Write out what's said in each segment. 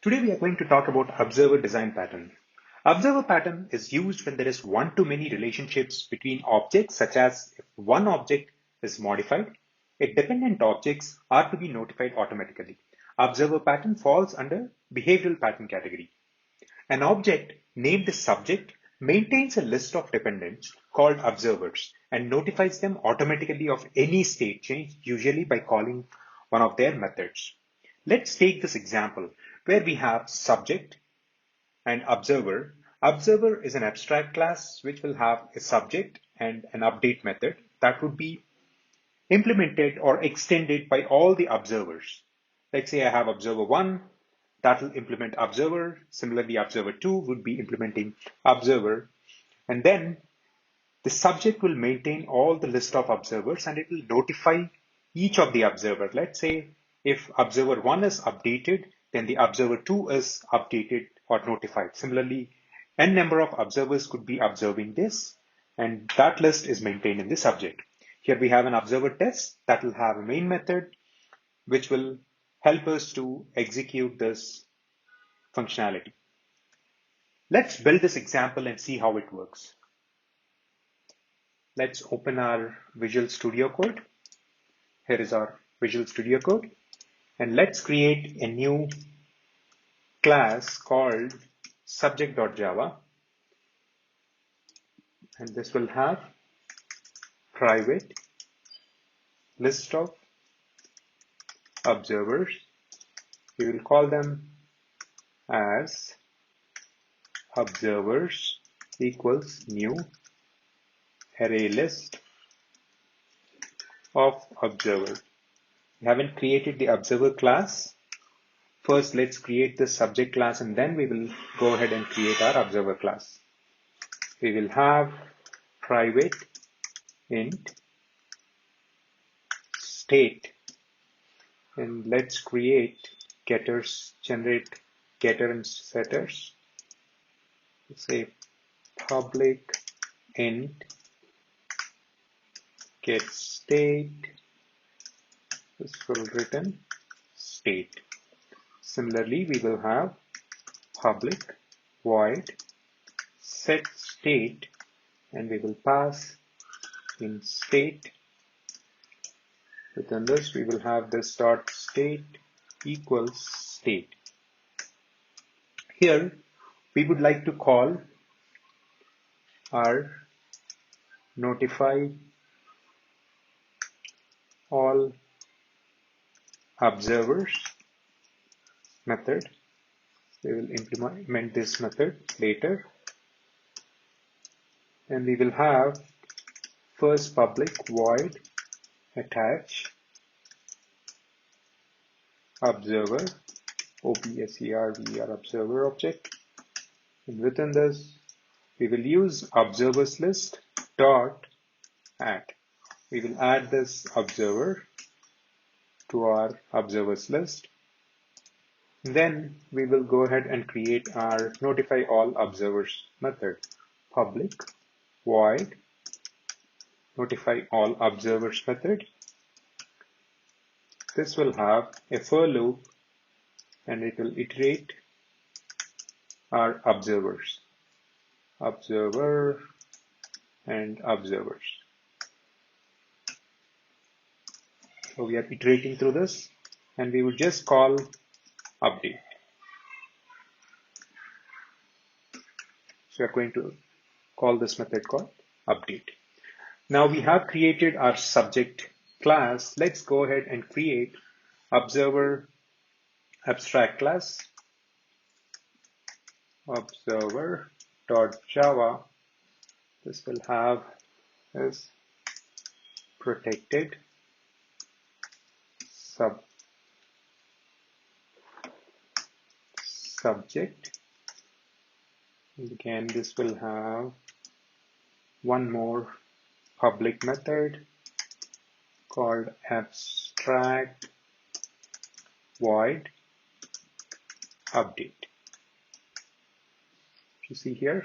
Today we are going to talk about observer design pattern. Observer pattern is used when there is one-to-many relationships between objects, such as if one object is modified, if dependent objects are to be notified automatically. Observer pattern falls under behavioral pattern category. An object named the subject maintains a list of dependents called observers and notifies them automatically of any state change, usually by calling one of their methods. Let's take this example where we have subject and observer. Observer is an abstract class which will have a subject and an update method that would be implemented or extended by all the observers. Let's say I have observer 1 that will implement observer. Similarly, observer 2 would be implementing observer. And then the subject will maintain all the list of observers and it will notify each of the observer. Let's say if observer 1 is updated, then the observer 2 is updated or notified. Similarly, n number of observers could be observing this, and that list is maintained in the subject. Here we have an observer test that will have a main method, which will help us to execute this functionality. Let's build this example and see how it works. Let's open our Visual Studio Code. Here is our Visual Studio Code. And let's create a new class called subject.java. And this will have private list of observers. We will call them as observers equals new array list of observers. We haven't created the observer class. First, let's create the subject class and then we will go ahead and create our observer class. We will have private int state, and let's create getters, generate getter and setters. Let's say public int get state, this will return state. Similarly, we will have public void set state, and we will pass in state. Within this, we will have this dot state equals state. Here, we would like to call our notify all observers method. We will implement this method later. And we will have first public void attach observer observer observer object, and within this we will use observers list dot add. We will add this observer to our observers list. Then we will go ahead and create our notify all observers method, public void notify all observers method. This will have a for loop and it will iterate our observers, observer and observers. So we are iterating through this and we will just call update. So we are going to call this method called update. Now we have created our subject class. Let's go ahead and create observer abstract class, observer.java. This will have this protected subject. Again, this will have one more public method called abstract void update. You see here,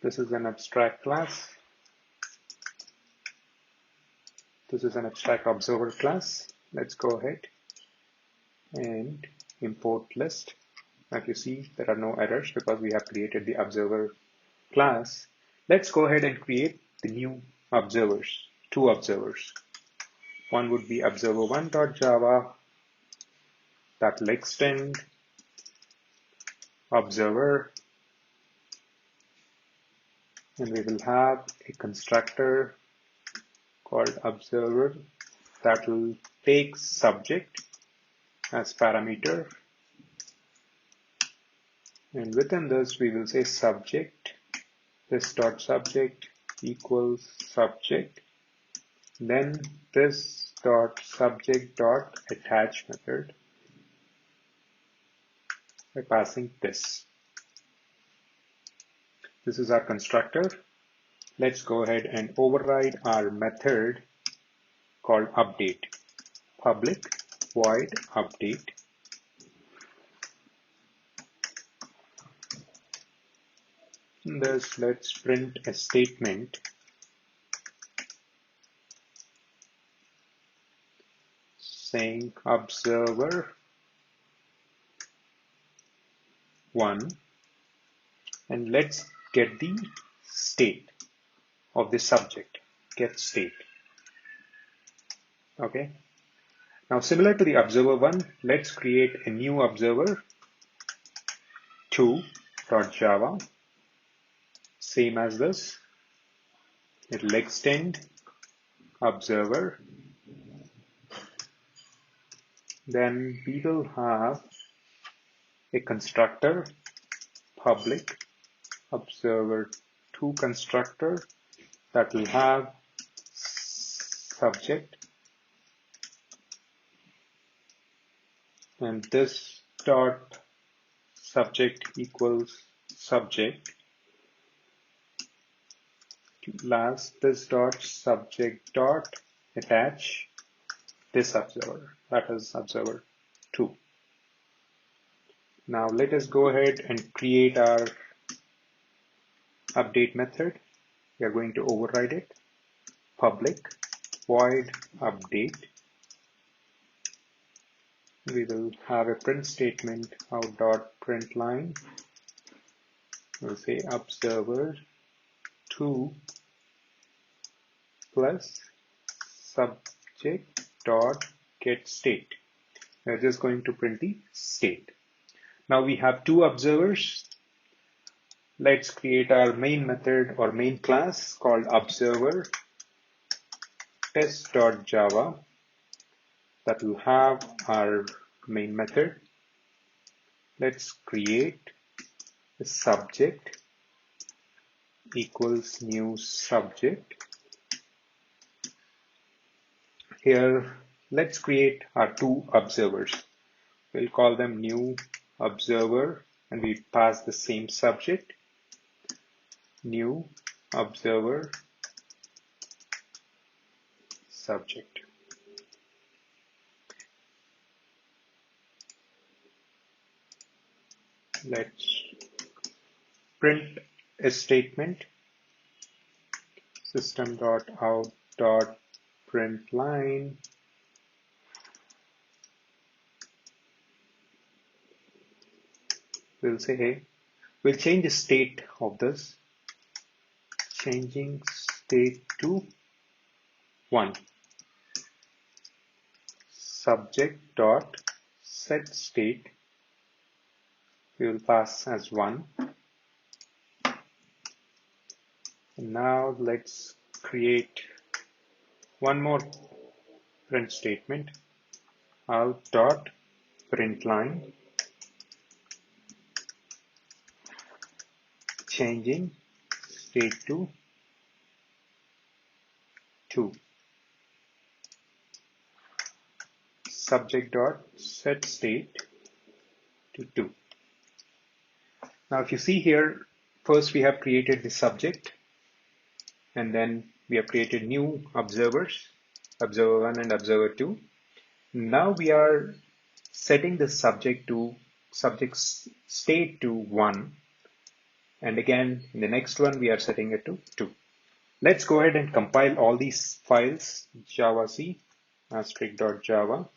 this is an abstract class. This is an abstract observer class. Let's go ahead and import list. Like you see, there are no errors because we have created the observer class. Let's go ahead and create the new observers, two observers. One would be observer1.java that will extend observer, and we will have a constructor called observer that will take subject as parameter, and within this we will say subject, this dot subject equals subject, then this dot subject dot attach method by passing this. This is our constructor. Let's go ahead and override our method called update. Public void update. In this, let's print a statement saying observer 1, and let's get the state of the subject, get state. Okay. Now similar to the observer 1, let's create a new observer 2.java, same as this. It will extend observer. Then we will have a constructor public observer2 constructor that will have subject, and this dot subject equals subject. Last, this dot subject dot attach this observer, that is observer 2. Now let us go ahead and create our update method. We are going to override it. Public void update. We will have a print statement out dot print line. We'll say observer 2 plus subject dot get state. We're just going to print the state. Now we have two observers. Let's create our main method or main class called observer test.java that will have our main method. Let's create a subject equals new subject. Here, let's create our two observers. We'll call them new observer, and we pass the same subject, new observer subject. Let's print a statement system.out.println. We'll say, hey, we'll change the state of this, changing state to 1. Subject dot set state we will pass as 1. And now let's create one more print statement, out.println, changing state to 2. Subject dot set state to 2. Now if you see here, first we have created the subject, and then we have created new observers, observer 1 and observer 2. Now we are setting the subject state to 1, and again in the next one we are setting it to 2. Let's go ahead and compile all these files, javac *.java,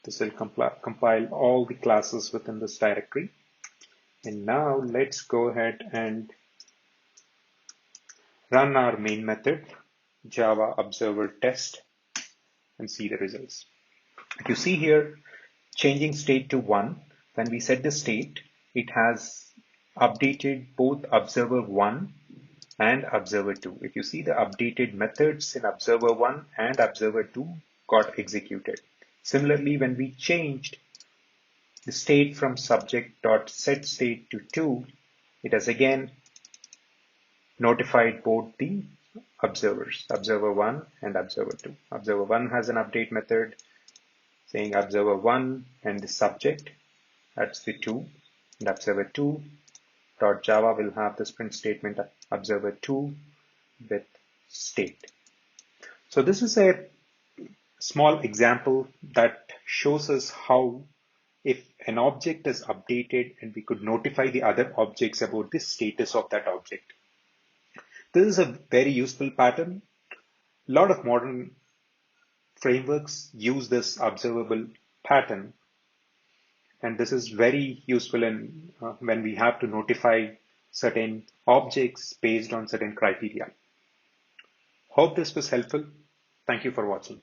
This will compile all the classes within this directory. And now let's go ahead and run our main method, Java observer test, and see the results. If you see here, changing state to 1, when we set the state, it has updated both observer 1 and observer 2. If you see, the updated methods in observer 1 and observer 2 got executed. Similarly, when we changed the state from subject.setState to 2, it has again notified both the observers, observer 1 and observer 2. Observer 1 has an update method saying observer 1 and the subject, that's the 2, and observer 2 dot Java will have this print statement observer 2 with state. So this is a small example that shows us how if an object is updated and we could notify the other objects about the status of that object. This is a very useful pattern. A lot of modern frameworks use this observable pattern, and this is very useful in when we have to notify certain objects based on certain criteria. Hope this was helpful. Thank you for watching.